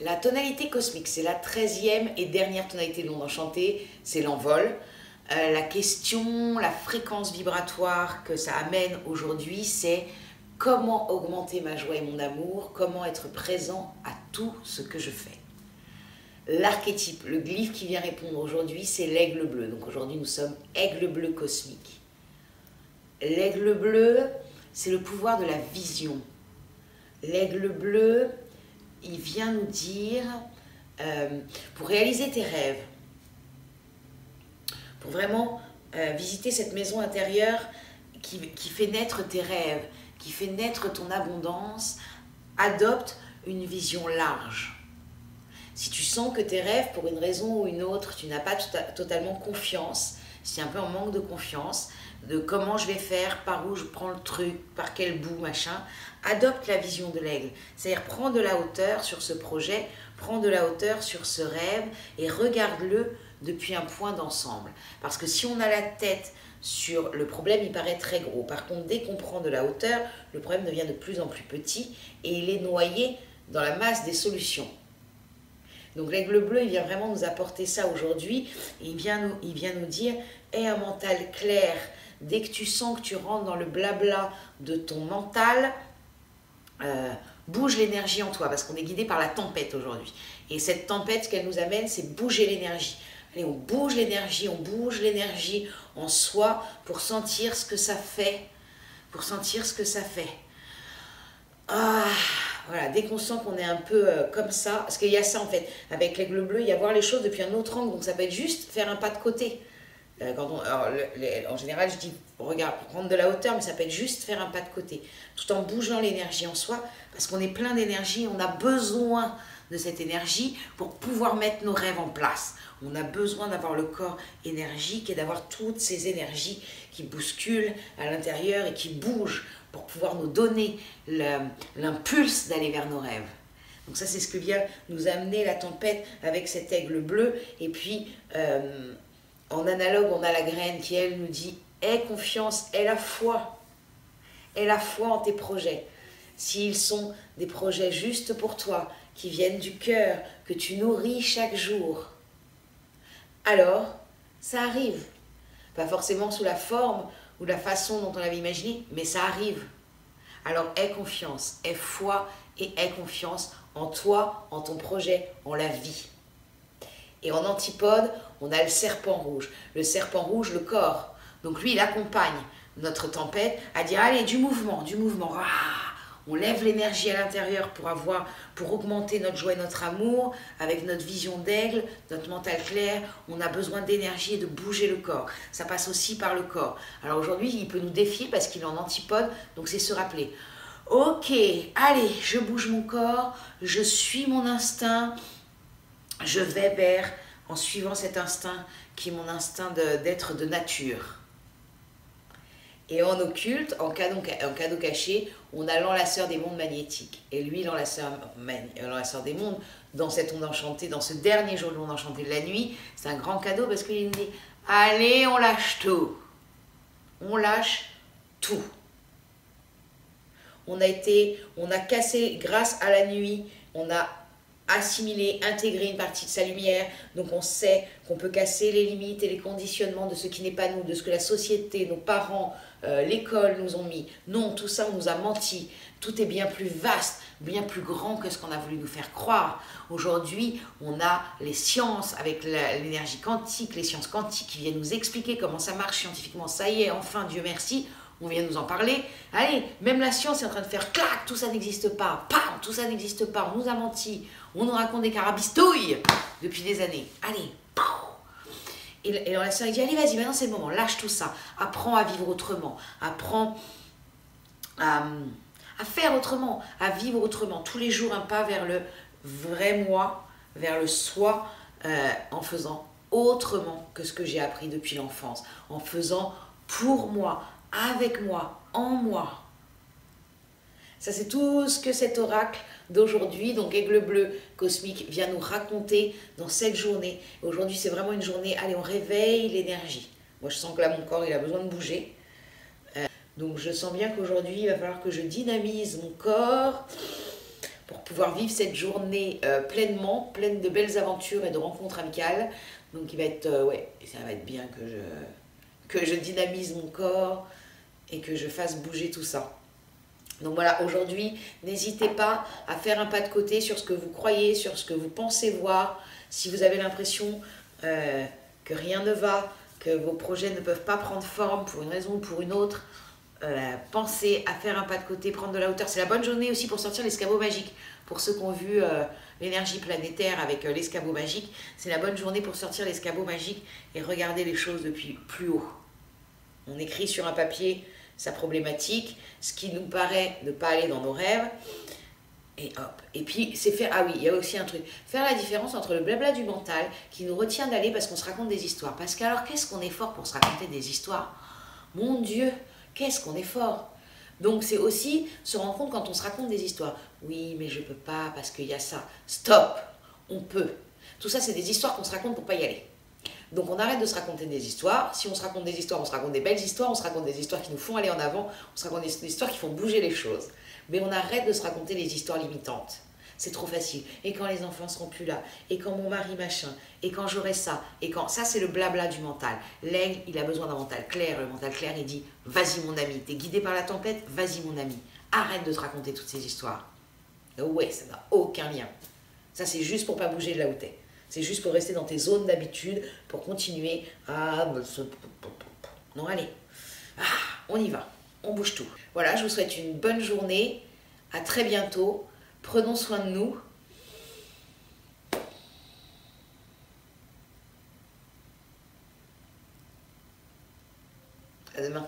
La tonalité cosmique, c'est la 13e et dernière tonalité de l'onde enchantée, c'est l'envol. La question, la fréquence vibratoire que ça amène aujourd'hui, c'est comment augmenter ma joie et mon amour, comment être présent à tout ce que je fais. L'archétype, le glyphe qui vient répondre aujourd'hui, c'est l'aigle bleu. Donc aujourd'hui, nous sommes aigle bleu cosmique. L'aigle bleu, c'est le pouvoir de la vision. L'aigle bleu, il vient nous dire, pour réaliser tes rêves, pour vraiment visiter cette maison intérieure qui fait naître tes rêves, qui fait naître ton abondance, adopte une vision large. Si tu sens que tes rêves, pour une raison ou une autre, tu n'as pas totalement confiance, si tu es un peu en manque de confiance, de comment je vais faire, par où je prends le truc, par quel bout, machin, adopte la vision de l'aigle. C'est-à-dire, prends de la hauteur sur ce projet, prends de la hauteur sur ce rêve et regarde-le depuis un point d'ensemble. Parce que si on a la tête sur le problème, il paraît très gros. Par contre, dès qu'on prend de la hauteur, le problème devient de plus en plus petit et il est noyé dans la masse des solutions. Donc l'aigle bleu, il vient vraiment nous apporter ça aujourd'hui. Il vient nous dire, aie un mental clair. Dès que tu sens que tu rentres dans le blabla de ton mental, bouge l'énergie en toi, parce qu'on est guidé par la tempête aujourd'hui. Et cette tempête, ce qu'elle nous amène, c'est bouger l'énergie. Allez, on bouge l'énergie en soi pour sentir ce que ça fait. Pour sentir ce que ça fait. Ah, voilà, dès qu'on sent qu'on est un peu comme ça, parce qu'il y a ça en fait, avec l'aigle bleu, il y a voir les choses depuis un autre angle, donc ça peut être juste faire un pas de côté. En général, je dis, regarde, prendre de la hauteur, mais ça peut être juste faire un pas de côté, tout en bougeant l'énergie en soi, parce qu'on est plein d'énergie, on a besoin de cette énergie pour pouvoir mettre nos rêves en place. On a besoin d'avoir le corps énergique et d'avoir toutes ces énergies qui bousculent à l'intérieur et qui bougent pour pouvoir nous donner l'impulse d'aller vers nos rêves. Donc ça, c'est ce que vient nous amener la tempête avec cet aigle bleu. Et puis, en analogue, on a la graine qui, elle, nous dit « Aie confiance, aie la foi. Aie la foi en tes projets. S'ils sont des projets justes pour toi, qui viennent du cœur, que tu nourris chaque jour, alors ça arrive. Pas forcément sous la forme ou la façon dont on l'avait imaginé, mais ça arrive. Alors aie confiance, aie foi et aie confiance en toi, en ton projet, en la vie. » Et en antipode, on a le serpent rouge. Le serpent rouge, le corps. Donc lui, il accompagne notre tempête à dire, allez, du mouvement. Ah, on lève l'énergie à l'intérieur pour augmenter notre joie et notre amour. Avec notre vision d'aigle, notre mental clair, on a besoin d'énergie et de bouger le corps. Ça passe aussi par le corps. Alors aujourd'hui, il peut nous défier parce qu'il est en antipode, donc c'est se rappeler. Ok, allez, je bouge mon corps, je suis mon instinct, je vais vers, en suivant cet instinct qui est mon instinct d'être de nature. Et en occulte, en cadeau caché, on a l'enlaceur des mondes magnétiques. Et lui, l'enlaceur des mondes, dans cette onde enchantée, dans ce dernier jour de l'onde enchantée de la nuit, c'est un grand cadeau parce qu'il nous dit, allez, on lâche tout. On lâche tout. On a cassé, grâce à la nuit, on a assimilé, intégré une partie de sa lumière, donc on sait qu'on peut casser les limites et les conditionnements de ce qui n'est pas nous, de ce que la société, nos parents, l'école nous ont mis. Non, tout ça, on nous a menti. Tout est bien plus vaste, bien plus grand que ce qu'on a voulu nous faire croire. Aujourd'hui, on a les sciences avec l'énergie quantique, les sciences quantiques qui viennent nous expliquer comment ça marche scientifiquement. Ça y est, enfin, Dieu merci, on vient nous en parler. Allez, même la science est en train de faire clac, tout ça n'existe pas. Pam, tout ça n'existe pas, on nous a menti. On nous raconte des carabistouilles depuis des années. Allez, pow. Et la sœur dit, allez, vas-y, maintenant c'est le moment, lâche tout ça. Apprends à vivre autrement. Apprends à faire autrement, à vivre autrement. Tous les jours, un pas vers le vrai moi, vers le soi, en faisant autrement que ce que j'ai appris depuis l'enfance. En faisant pour moi, avec moi, en moi. Ça, c'est tout ce que cet oracle d'aujourd'hui, donc aigle bleu cosmique, vient nous raconter dans cette journée. Aujourd'hui, c'est vraiment une journée, allez, on réveille l'énergie. Moi, je sens que là, mon corps, il a besoin de bouger. Donc, je sens bien qu'aujourd'hui, il va falloir que je dynamise mon corps pour pouvoir vivre cette journée pleinement, pleine de belles aventures et de rencontres amicales. Donc il va être, ouais, ça va être bien que je dynamise mon corps et que je fasse bouger tout ça. Donc voilà, aujourd'hui, n'hésitez pas à faire un pas de côté sur ce que vous croyez, sur ce que vous pensez voir. Si vous avez l'impression que rien ne va, que vos projets ne peuvent pas prendre forme pour une raison ou pour une autre, pensez à faire un pas de côté, prendre de la hauteur. C'est la bonne journée aussi pour sortir l'escabeau magique. Pour ceux qui ont vu l'énergie planétaire avec l'escabeau magique, c'est la bonne journée pour sortir l'escabeau magique et regarder les choses depuis plus haut. On écrit sur un papier sa problématique, ce qui nous paraît ne pas aller dans nos rêves, et hop. Et puis, c'est faire... Ah oui, il y a aussi un truc. Faire la différence entre le blabla du mental qui nous retient d'aller parce qu'on se raconte des histoires. Parce qu'alors, qu'est-ce qu'on est fort pour se raconter des histoires? Mon Dieu, qu'est-ce qu'on est fort! Donc, c'est aussi se rendre compte quand on se raconte des histoires. Oui, mais je peux pas parce qu'il y a ça. Stop! On peut. Tout ça, c'est des histoires qu'on se raconte pour pas y aller. Donc on arrête de se raconter des histoires. Si on se raconte des histoires, on se raconte des belles histoires, on se raconte des histoires qui nous font aller en avant, on se raconte des histoires qui font bouger les choses. Mais on arrête de se raconter les histoires limitantes. C'est trop facile. Et quand les enfants seront plus là, et quand mon mari machin, et quand j'aurai ça, et quand... Ça, c'est le blabla du mental. L'aigle, il a besoin d'un mental clair. Le mental clair, il dit, vas-y mon ami, t'es guidé par la tempête, vas-y mon ami. Arrête de te raconter toutes ces histoires. Ouais, ça n'a aucun lien. Ça, c'est juste pour pas bouger de là où t'es. C'est juste pour rester dans tes zones d'habitude, pour continuer à... Non, allez. Ah, on y va. On bouge tout. Voilà, je vous souhaite une bonne journée. À très bientôt. Prenons soin de nous. À demain.